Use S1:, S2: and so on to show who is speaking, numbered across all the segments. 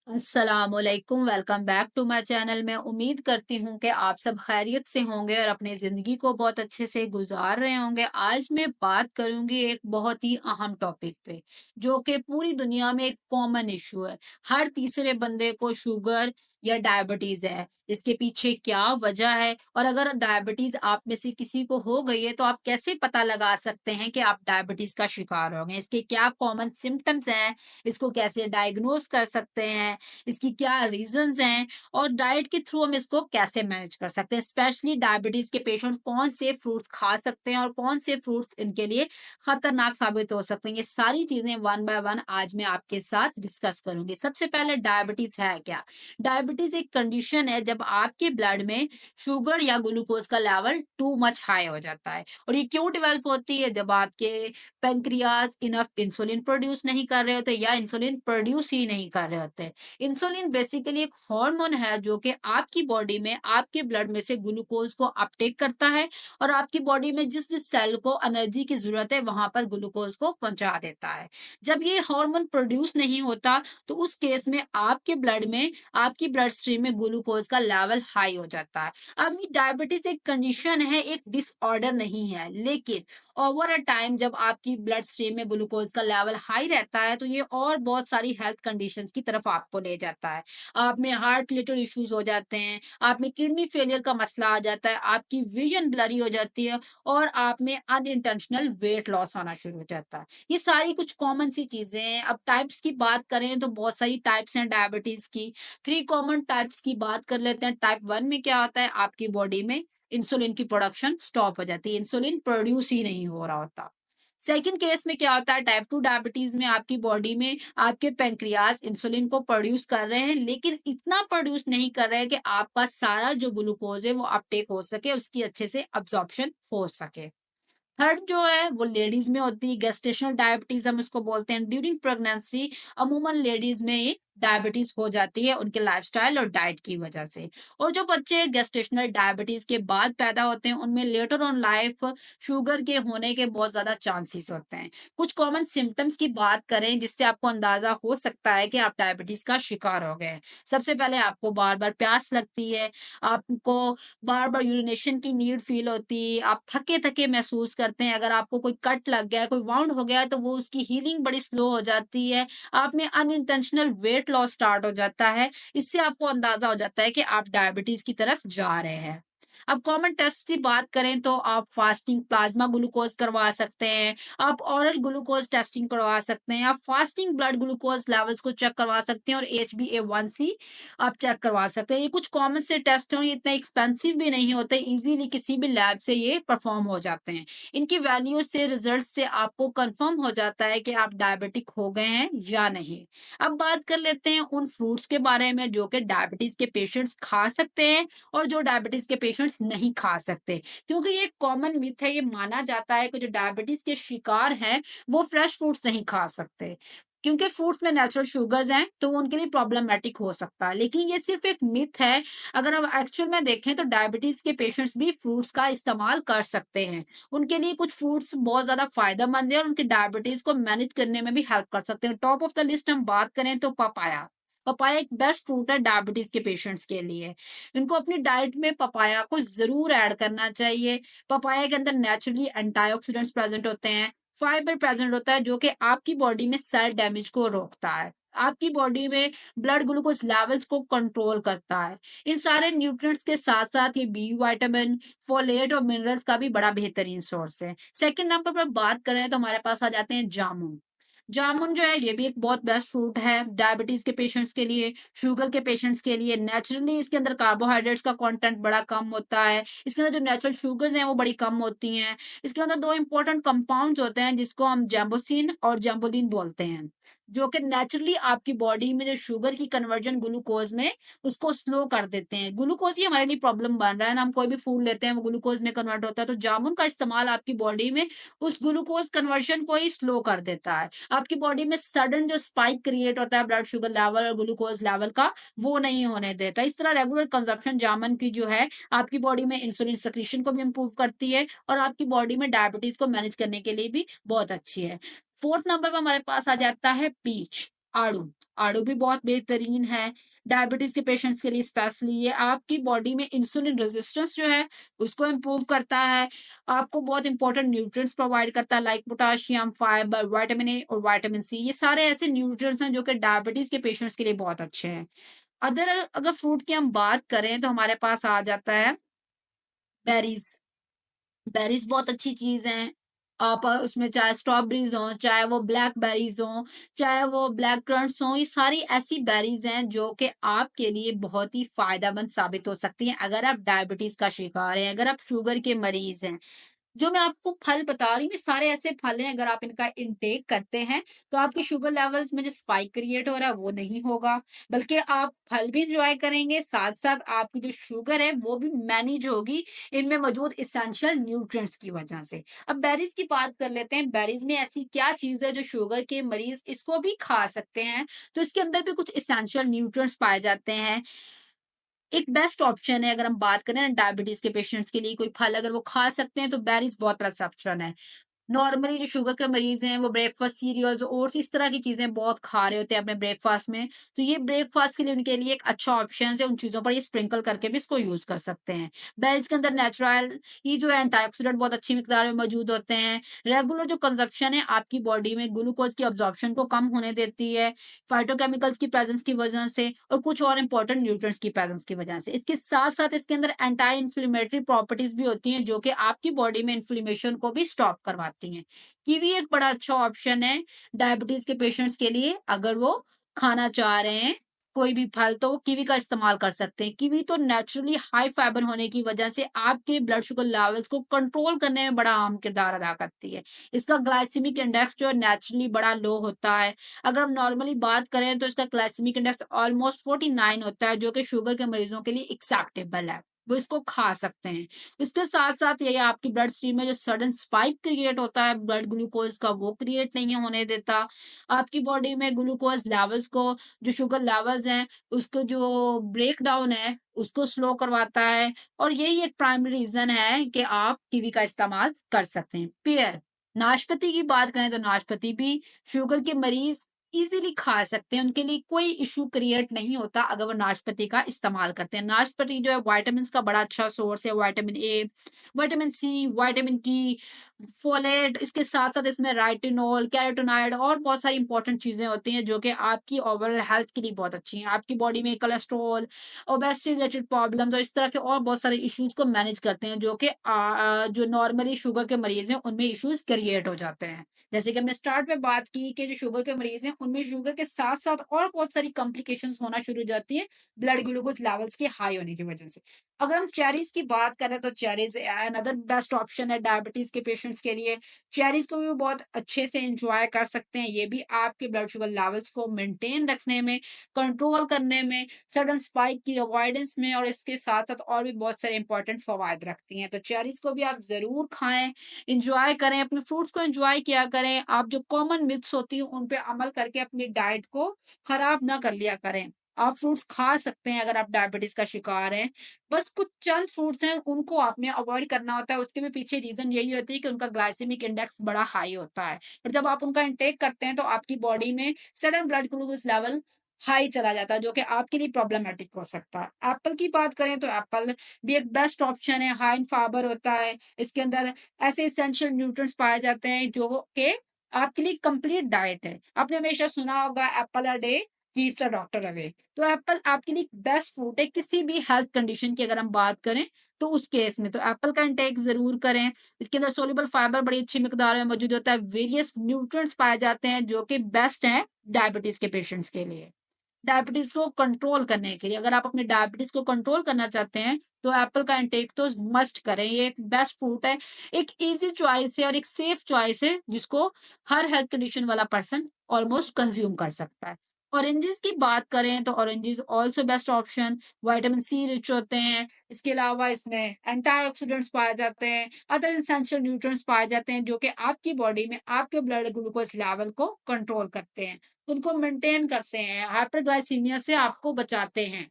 S1: अस्सलामुअलैकुम। Welcome back to my channel. मैं उम्मीद करती हूँ कि आप सब खैरियत से होंगे और अपनी ज़िंदगी को बहुत अच्छे से गुजार रहे होंगे। आज मैं बात करूँगी एक बहुत ही अहम टॉपिक पे, जो कि पूरी दुनिया में एक कॉमन इशू है। हर तीसरे बंदे को शुगर या डायबिटीज़ है। इसके पीछे क्या वजह है और अगर डायबिटीज़ आप में से किसी को हो गई है, तो आप कैसे पता लगा सकते हैं कि आप डायबिटीज़ का शिकार हो गए? इसके क्या कॉमन सिम्पटम्स हैं? इसको कैसे डायग्नोज़ कर सकते हैं? इसकी क्या रीजंस हैं और डाइट के थ्रू हम इसको कैसे मैनेज कर सकते हैं। स्पेशली डायबिटीज के पेशेंट्स कौन से फ्रूट्स खा सकते हैं और कौन से फ्रूट्स इनके लिए खतरनाक साबित हो सकते हैं, ये सारी चीजें वन बाय वन आज मैं आपके साथ डिस्कस करूंगी। सबसे पहले डायबिटीज है क्या? डायबिटीज एक कंडीशन है जब आपके ब्लड में शुगर या ग्लूकोज का लेवल टू मच हाई हो जाता है। और ये क्यों डेवलप होती है? जब आपके पेंक्रियाज इनफ इंसुलिन प्रोड्यूस नहीं कर रहे होते या इंसुलिन प्रोड्यूस ही नहीं कर रहे होते। इंसुलिन बेसिकली एक हार्मोन है जो कि आपकी बॉडी में आपके ब्लड में से ग्लूकोज को अपटेक करता है और आपकी बॉडी में जिस जिस सेल को एनर्जी की जरूरत है वहां पर ग्लूकोज को पहुंचा देता है। जब ये हार्मोन प्रोड्यूस नहीं होता तो उस केस में आपके ब्लड में आपकी ब्लड स्ट्रीम में ग्लूकोज का लेवल हाई हो जाता है। अब ये डायबिटीज एक कंडीशन है, एक डिसऑर्डर नहीं है, लेकिन ओवर अ टाइम जब आपकी ब्लड स्ट्रीम में ग्लूकोज का लेवल हाई रहता है तो ये और बहुत सारी हेल्थ कंडीशंस की तरफ आपको ले जाता है। आप में हार्ट रिलेटेड इश्यूज हो जाते हैं, आप में किडनी फेलियर का मसला आ जाता है, आपकी विजन ब्लरी हो जाती है और आप में अनइंटेंशनल वेट लॉस होना शुरू हो जाता है। ये सारी कुछ कॉमन सी चीजें हैं। अब टाइप्स की बात करें तो बहुत सारी टाइप्स हैं डायबिटीज की। थ्री कॉमन टाइप्स की बात कर लेते हैं। टाइप वन में क्या होता है? आपकी बॉडी में इंसुलिन की प्रोडक्शन स्टॉप हो जाती है, इंसुलिन प्रोड्यूस ही नहीं हो रहा होता। सेकंड केस में क्या होता है? टाइप 2 डायबिटीज में आपकी बॉडी में आपके पैंक्रियाज इंसुलिन को प्रोड्यूस कर रहे हैं, लेकिन इतना प्रोड्यूस नहीं कर रहे हैं कि आपका सारा जो ग्लूकोज है वो अपटेक हो सके, उसकी अच्छे से अब्जॉर्प्शन हो सके। थर्ड जो है वो लेडीज में होती है, गेस्टेशनल डायबिटीज हम इसको बोलते हैं। ड्यूरिंग प्रेगनेंसी अमूमन लेडीज में ये डायबिटीज हो जाती है उनके लाइफस्टाइल और डाइट की वजह से। और जो बच्चे गेस्टेशनल डायबिटीज के बाद पैदा होते हैं उनमें लेटर ऑन लाइफ शुगर के होने के बहुत ज्यादा चांसेस होते हैं। कुछ कॉमन सिम्टम्स की बात करें जिससे आपको अंदाजा हो सकता है कि आप डायबिटीज का शिकार हो गए हैं। सबसे पहले आपको बार बार प्यास लगती है, आपको बार-बार यूरिनेशन की नीड फ़ील होती है, आप थके-थके महसूस करते हैं, अगर आपको कोई कट लग गया है, कोई वाउंड हो गया है, तो वो उसकी हीलिंग बड़ी स्लो हो जाती है। आप में अनइंटेंशनल वेट लॉस स्टार्ट हो जाता है। इससे आपको अंदाज़ा हो जाता है कि आप डायबिटीज़ की तरफ जा रहे हैं। अब कॉमन टेस्ट की बात करें तो आप फास्टिंग प्लाज़्मा ग्लूकोज़ करवा सकते हैं, आप ओरल ग्लूकोज़ टेस्टिंग करवा सकते हैं, आप फास्टिंग ब्लड ग्लूकोज़ लेवल्स को चेक करवा सकते हैं और HbA1c आप चेक करवा सकते हैं। ये कुछ कॉमन से टेस्ट हैं और ये इतने एक्सपेंसिव भी नहीं होते, इजीली किसी भी लैब से ये परफॉर्म हो जाते हैं। इनकी वैल्यू से, रिजल्ट से आपको कंफर्म हो जाता है कि आप डायबिटिक हो गए हैं या नहीं। अब बात कर लेते हैं उन फ्रूट्स के बारे में जो कि डायबिटीज के पेशेंट्स खा सकते हैं और जो डायबिटीज के पेशेंट्स नहीं खा सकते। क्योंकि ये कॉमन मिथ है, ये माना जाता है कि जो डायबिटीज के शिकार हैं वो फ्रेश फ्रूट्स नहीं खा सकते, क्योंकि फ्रूट्स में नेचुरल शुगर्स हैं तो वो उनके लिए प्रॉब्लमेटिक हो सकता है। लेकिन ये सिर्फ एक मिथ है। अगर हम एक्चुअल में देखें तो डायबिटीज के पेशेंट्स भी फ्रूट्स का इस्तेमाल कर सकते हैं। उनके लिए कुछ फ्रूट्स बहुत ज्यादा फायदेमंद है और उनकी डायबिटीज को मैनेज करने में भी हेल्प कर सकते हैं। टॉप ऑफ द लिस्ट हम बात करें तो पपाया। पपाया एक बेस्ट फ्रूट है डायबिटीज के पेशेंट्स के लिए। इनको अपनी डाइट में पपाया को जरूर ऐड करना चाहिए। पपाया के अंदर नेचुरली एंटीऑक्सीडेंट्स प्रेजेंट होते हैं, फाइबर प्रेजेंट होता है जो कि आपकी बॉडी में सेल डैमेज को रोकता है, आपकी बॉडी में ब्लड ग्लूकोज लेवल्स को कंट्रोल करता है। इन सारे न्यूट्रिएंट्स के साथ साथ ये बी विटामिन, फोलेट और मिनरल्स का भी बड़ा बेहतरीन सोर्स है। सेकंड नंबर पर बात करें तो हमारे पास आ जाते हैं जामुन। जामुन जो है ये भी एक बहुत बेस्ट फ्रूट है डायबिटीज के पेशेंट्स के लिए, शुगर के पेशेंट्स के लिए। नेचुरली इसके अंदर कार्बोहाइड्रेट्स का कंटेंट बड़ा कम होता है, इसके अंदर जो नेचुरल शुगर्स हैं वो बड़ी कम होती हैं। इसके अंदर दो इंपॉर्टेंट कंपाउंड्स होते हैं जिसको हम जैम्बोसिन और जैम्बोलिन बोलते हैं, जो कि नेचुरली आपकी बॉडी में जो शुगर की कन्वर्जन ग्लूकोज में उसको स्लो कर देते हैं। ग्लूकोज ही हमारे लिए प्रॉब्लम बन रहा है ना, हम कोई भी फूड लेते हैं वो ग्लूकोज में कन्वर्ट होता है, तो जामुन का इस्तेमाल आपकी बॉडी में उस ग्लूकोज कन्वर्जन को ही स्लो कर देता है। आपकी बॉडी में सडन जो स्पाइक क्रिएट होता है ब्लड शुगर लेवल और ग्लूकोज लेवल का, वो नहीं होने देता। इस तरह रेगुलर कंजप्शन जामुन की जो है आपकी बॉडी में इंसुलिन सेक्रेशन को भी इम्प्रूव करती है और आपकी बॉडी में डायबिटीज को मैनेज करने के लिए भी बहुत अच्छी है। फोर्थ नंबर पर हमारे पास आ जाता है पीच। आड़ू, आड़ू भी बहुत बेहतरीन है, डायबिटीज़ के पेशेंट्स के लिए स्पेशली ये आपकी बॉडी में इंसुलिन रेजिस्टेंस जो है, उसको इम्प्रूव करता है। आपको बहुत इंपॉर्टेंट न्यूट्रिएंट्स प्रोवाइड करता है like potassium, fibre, vitamin A और विटामिन सी। ये सारे ऐसे न्यूट्रिएंट्स हैं जो कि डायबिटीज़ के पेशेंट्स के लिए बहुत अच्छे हैं। अगर फ्रूट की हम बात करें तो हमारे पास आ जाता है बेरीज़। बेरीज़ बहुत अच्छी चीज़ हैं। आप उसमें चाहे स्ट्रॉबेरीज़ हों, चाहे वो ब्लैकबेरीज़ हों, चाहे वो ब्लैक करंट्स हों, ये सारी ऐसी बेरीज़ हैं जो कि आपके लिए बहुत ही फ़ायदेमंद साबित हो सकती हैं अगर आप डायबिटीज़ का शिकार हैं, अगर आप शुगर के मरीज़ हैं। जो मैं आपको फल बता रही हूँ, ये सारे ऐसे फल हैं अगर आप इनका इंटेक करते हैं, तो आपके शुगर लेवल्स में जो स्पाइक क्रिएट हो रहा है वो नहीं होगा, बल्कि आप फल भी एन्जॉय करेंगे, साथ-साथ आपकी जो शुगर है वो भी मैनेज होगी इनमें मौजूद एसेंशियल न्यूट्रिएंट्स की वजह से। अब बेरीज़ की बात कर लेते हैं, बेरीज़ में ऐसी क्या चीज़ है जो शुगर के मरीज़ इसको भी खा सकते हैं, तो इसके अंदर भी कुछ एसेंशियल न्यूट्रिएंट्स पाए जाते हैं। एक बेस्ट ऑप्शन है अगर हम बात करें ना डायबिटीज़ के पेशेंट्स के लिए कोई फल अगर वो खा सकते हैं तो बेरीज़ बहुत बेस्ट ऑप्शन है। नॉर्मली जो शुगर के मरीज़ हैं, वो ब्रेकफ़ास्ट सीरियल्स, ओट्स इस तरह की चीज़ें बहुत खा रहे होते हैं अपने ब्रेकफ़ास्ट में। तो ये ब्रेकफ़ास्ट के लिए उनके लिए एक अच्छा ऑप्शन है, उन चीज़ों पर ये स्प्रिंकल करके भी इसको यूज़ कर सकते हैं। बेरीज़ के अंदर नेचुरल ये जो है एंटीऑक्सीडेंट बहुत अच्छी मात्रा में मौजूद होते हैं। रेगुलर जो कंज़म्पशन है आपकी बॉडी में ग्लूकोज़ की अब्ज़ॉर्प्शन को कम होने देती है, फाइटोकेमिकल्स की प्रेज़ेंस की वज़ह से और कुछ और इम्पोर्टेंट न्यूट्रिएंट्स की प्रेज़ेंस की वज़ह से। इसके साथ-साथ इसके अंदर एंटी इन्फ्लेमेटरी प्रॉपर्टीज़ भी होती हैं, जो कि आपकी बॉडी में इन्फ्लेमेशन को भी स्टॉप करवाती हैं। कीवी एक बड़ा अच्छा ऑप्शन है डायबिटीज के पेशेंट्स के लिए अगर वो खाना चाह रहे हैं कोई भी फल तो वो कीवी का इस्तेमाल कर सकते हैं। कीवी तो नेचुरली हाई फाइबर होने की वजह से आपके ब्लड शुगर लेवल्स को कंट्रोल करने में बड़ा अहम किरदार अदा करती है। इसका ग्लाइसेमिक इंडेक्स जो है नेचुरली बड़ा लो होता है। अगर हम नॉर्मली बात करें तो इसका ग्लाइसेमिक इंडेक्स ऑलमोस्ट 49 होता है जो कि शुगर के मरीजों के लिए एक्सेप्टेबल है। वो इसको खा सकते हैं। इसके साथ-साथ ये आपकी ब्लड स्ट्रीम में जो सडन स्पाइक क्रिएट होता है ब्लड ग्लूकोज़ का वो क्रिएट नहीं होने देता। आपकी बॉडी में ग्लूकोज़ लेवल्स को जो शुगर लेवल्स हैं उसको जो ब्रेकडाउन है उसको स्लो करवाता है और यही एक प्राइमरी रीज़न है कि आप कीवी का इस्तेमाल कर सकते हैं। पेयर, नाशपाती की बात करें तो नाशपाती भी शुगर के मरीज़ ईज़िली खा सकते हैं। उनके लिए कोई इश्यू क्रिएट नहीं होता अगर वो नाशपाती का इस्तेमाल करते हैं। नाशपाती जो है विटामिन्स का बड़ा अच्छा सोर्स है, vitamin A, vitamin C, vitamin K, folate इसके साथ-साथ इसमें रेटिनॉल, कैरोटीनॉइड और बहुत सारी इंपॉर्टेंट चीज़ें होती हैं जो कि आपकी ओवरऑल हेल्थ के लिए बहुत अच्छी हैं। आपकी बॉडी में कोलेस्ट्रॉल, ओबेसिटी रिलेटेड प्रॉब्लम्स और इस तरह के और बहुत सारे इश्यूज़ को मैनेज करते हैं जो कि जो नॉर्मली शुगर के मरीज़ हैं उनमें इश्यूज़ क्रिएट हो जाते हैं। जैसे कि हमने स्टार्ट में बात की कि जो शुगर के मरीज़ हैं उनमें शुगर के साथ-साथ और बहुत सारी कॉम्प्लिकेशंस होना शुरू हो जाती हैं, ब्लड ग्लूकोज़ लेवल्स के हाई होने की वजह से। अगर हम चेरीज़ की बात करें तो चेरीज़ अनदर बेस्ट ऑप्शन है डायबिटीज़ के पेशेंट्स के लिए। चेरीज़ को भी वो बहुत अच्छे से एन्जॉय कर सकते हैं। ये भी आपके ब्लड शुगर लेवल्स को मेंटेन रखने में, कंट्रोल करने में, सडन स्पाइक की अवॉइडेंस में और इसके साथ-साथ और भी बहुत सारे इंपॉर्टेंट फ़वाइद रखती हैं। तो चेरीज़ को भी आप ज़रूर खाएँ, एन्जॉय करें, अपने फ्रूट्स को एन्जॉय किया करें। आप जो कॉमन मिथ्स होती हैं उन पे अमल करके अपनी डाइट को खराब ना कर लिया करें। आप फ्रूट्स खा सकते हैं अगर आप डायबिटीज़ का शिकार हैं। बस कुछ चंद फ्रूट्स हैं, उनको आपने अवॉइड करना होता है, उसके भी पीछे रीज़न यही होती है कि उनका ग्लाइसेमिक इंडेक्स बड़ा हाई होता है और जब आप उनका इंटेक करते हैं, तो आपकी बॉडी में sudden blood glucose level high चला जाता है, जो कि आपके लिए प्रॉब्लमैटिक हो सकता है। एप्पल की बात करें, तो एप्पल भी एक बेस्ट ऑप्शन है, हाई इन फाइबर होता है, इसके अंदर ऐसे एसेंशियल न्यूट्रिएंट्स पाए जाते हैं, जो कि आपके लिए कंप्लीट डाइट है। आपने हमेशा सुना होगा Apple a day keeps a doctor away. तो एप्पल आपके लिए बेस्ट फ्रूट है किसी भी हेल्थ कंडीशन की अगर हम बात करें तो उस केस में तो एप्पल का इंटेक ज़रूर करें। इसके अंदर सोल्यूबल फाइबर बड़ी अच्छी मिकदार में मौजूद होता है। वेरियस न्यूट्रिएंट्स पाए जाते हैं जो कि बेस्ट हैं डायबिटीज़ के पेशेंट्स के लिए। डायबिटीज़ को कंट्रोल करने के लिए अगर आप अपनी डायबिटीज़ को कंट्रोल करना चाहते हैं, तो एप्पल का इंटेक तो मस्ट करें। ये एक बेस्ट फ्रूट है, एक ईज़ी चॉइस है और एक सेफ चॉइस है, जिसको हर हेल्थ कंडीशन वाला पर्सन ऑलमोस्ट कंज़्यूम कर सकता है। ऑरेंजेस की बात करें, तो oranges also best option, vitamin C rich होते हैं। इसके अलावा इसमें एंटीऑक्सीडेंट्स पाए जाते हैं, अदर एसेंशियल न्यूट्रिएंट्स पाए जाते हैं, जो कि आपकी बॉडी में आपके ब्लड ग्लूकोज़ लेवल को कंट्रोल करते हैं। उनको मेंटेन करते हैं, हाइपरग्लाइसीमिया से आपको बचाते हैं।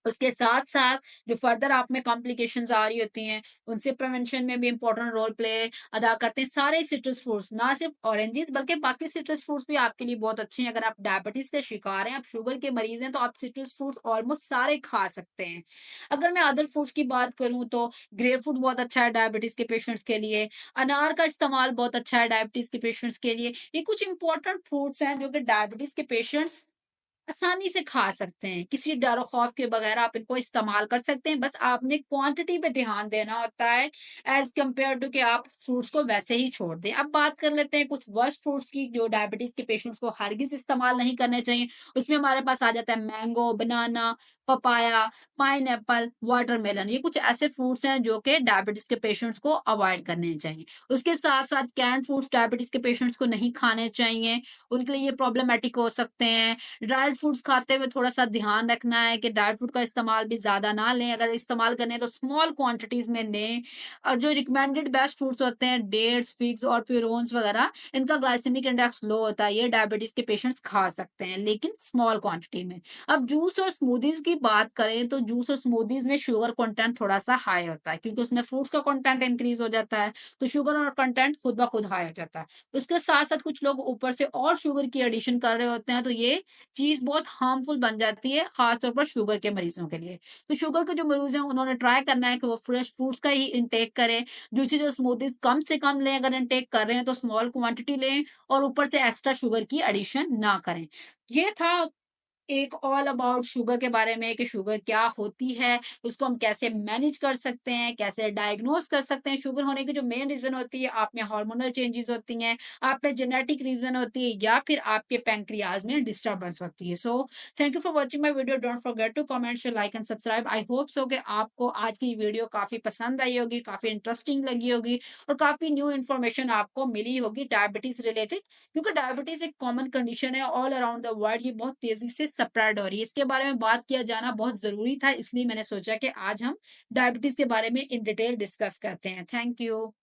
S1: उसके साथ-साथ जो फर्दर आप में कॉम्प्लिकेशंस आ रही होती हैं, उनसे प्रिवेंशन में भी इम्पोर्टेंट रोल प्ले अदा करते हैं सारे सिट्रस फ्रूट्स, ना सिर्फ ऑरेंजेस बल्कि बाकी सिट्रस फ्रूट्स भी आपके लिए बहुत अच्छे हैं। अगर आप डायबिटीज़ के शिकार हैं, आप शुगर के मरीज़ हैं, तो आप सिट्रस फ्रूट्स ऑलमोस्ट सारे खा सकते हैं। अगर मैं अदर फ्रूट्स की बात करूँ तो ग्रेपफ्रूट बहुत अच्छा है डायबिटीज़ के पेशेंट्स के लिए, अनार का इस्तेमाल बहुत अच्छा है डायबिटीज़ के पेशेंट्स के लिए। ये कुछ इम्पोर्टेंट फ्रूट्स हैं जो कि डायबिटीज़ के पेशेंट्स आसानी से खा सकते हैं, किसी डर और खौफ के बगैर आप इनको इस्तेमाल कर सकते हैं, बस आपने क्वांटिटी पे ध्यान देना होता है एज़ कम्पेयर टू कि आप फ्रूट्स को वैसे ही छोड़ दें। अब बात कर लेते हैं कुछ वर्स्ट फ्रूट्स की जो डायबिटीज़ के पेशेंट्स को हरगिज़ इस्तेमाल नहीं करने चाहिए। उसमें हमारे पास आ जाता है मैंगो, बनाना, पपाया, पाइनएप्पल, वाटरमेलन, ये कुछ ऐसे फ्रूट्स हैं जो कि डायबिटीज़ के पेशेंट्स को अवॉइड करने चाहिए। उसके साथ-साथ कैन्ड फ्रूट्स डायबिटीज़ के पेशेंट्स को नहीं खाने चाहिए, उनके लिए ये प्रॉब्लमैटिक हो सकते हैं। ड्राइड फ्रूट्स खाते हुए थोड़ा-सा ध्यान रखना है कि ड्राई फ्रूट का इस्तेमाल भी ज़्यादा ना लें, अगर इस्तेमाल करने हैं तो स्मॉल क्वांटिटीज़ में लें। और जो रिकमेंडेड बेस्ट फ्रूट्स होते हैं डेट्स, फिग्स और प्यूरोन्स वगैरह, इनका ग्लाइसेमिक इंडेक्स लो होता है, ये डायबिटीज़ के पेशेंट्स खा सकते हैं, लेकिन स्मॉल क्वांटिटी में। अब जूस और स्मूदीज़ की बात करें तो जूस और स्मूदीज़ में शुगर कंटेंट थोड़ा-सा हाई होता है क्योंकि उसमें फ्रूट्स का कंटेंट इंक्रीज़ हो जाता है, तो शुगर और कंटेंट खुद ब खुद हाई हो जाता है। उसके साथ-साथ कुछ लोग ऊपर से और शुगर की एडिशन कर रहे होते हैं, तो ये चीज़ बहुत हार्मफुल बन जाती है, ख़ास तौर पर शुगर के मरीज़ों के लिए। तो शुगर के जो मरीज़ हैं, उन्होंने ट्राई करना है कि वो फ्रेश फ्रूट्स का ही इंटेक करें। जूसी जो स्मूदीज़ कम से कम लें, अगर इंटेक कर रहे हैं तो स्मॉल क्वांटिटी लें और ऊपर से एक्स्ट्रा शुगर की एडिशन ना करें। ये था एक ऑल अबाउट शुगर के बारे में कि शुगर क्या होती है, उसको हम कैसे मैनेज कर सकते हैं, कैसे डायग्नोज़ कर सकते हैं। शुगर होने की जो मेन रीज़न होती है, आप में हार्मोनल चेंजेज़ होती हैं, आप में जेनेटिक रीज़न होती है या फिर आपके पैंक्रियाज़ में डिस्टर्बेंस होती है। So thank you for watching my video. Don't forget to comment, share, like and subscribe. I hope so कि आपको आज की वीडियो काफ़ी पसंद आई होगी, काफ़ी इंटरेस्टिंग लगी होगी और काफ़ी न्यू इन्फॉर्मेशन आपको मिली होगी डायबिटीज़ रिलेटेड, क्योंकि डायबिटीज एक कॉमन कंडीशन है ऑल अराउंड द वर्ल्ड, ये बहुत तेजी से स्प्रेड हो रही है, इसके बारे में बात किया जाना बहुत जरूरी था, इसलिए मैंने सोचा कि आज हम डायबिटीज के बारे में इन डिटेल डिस्कस करते हैं। Thank you.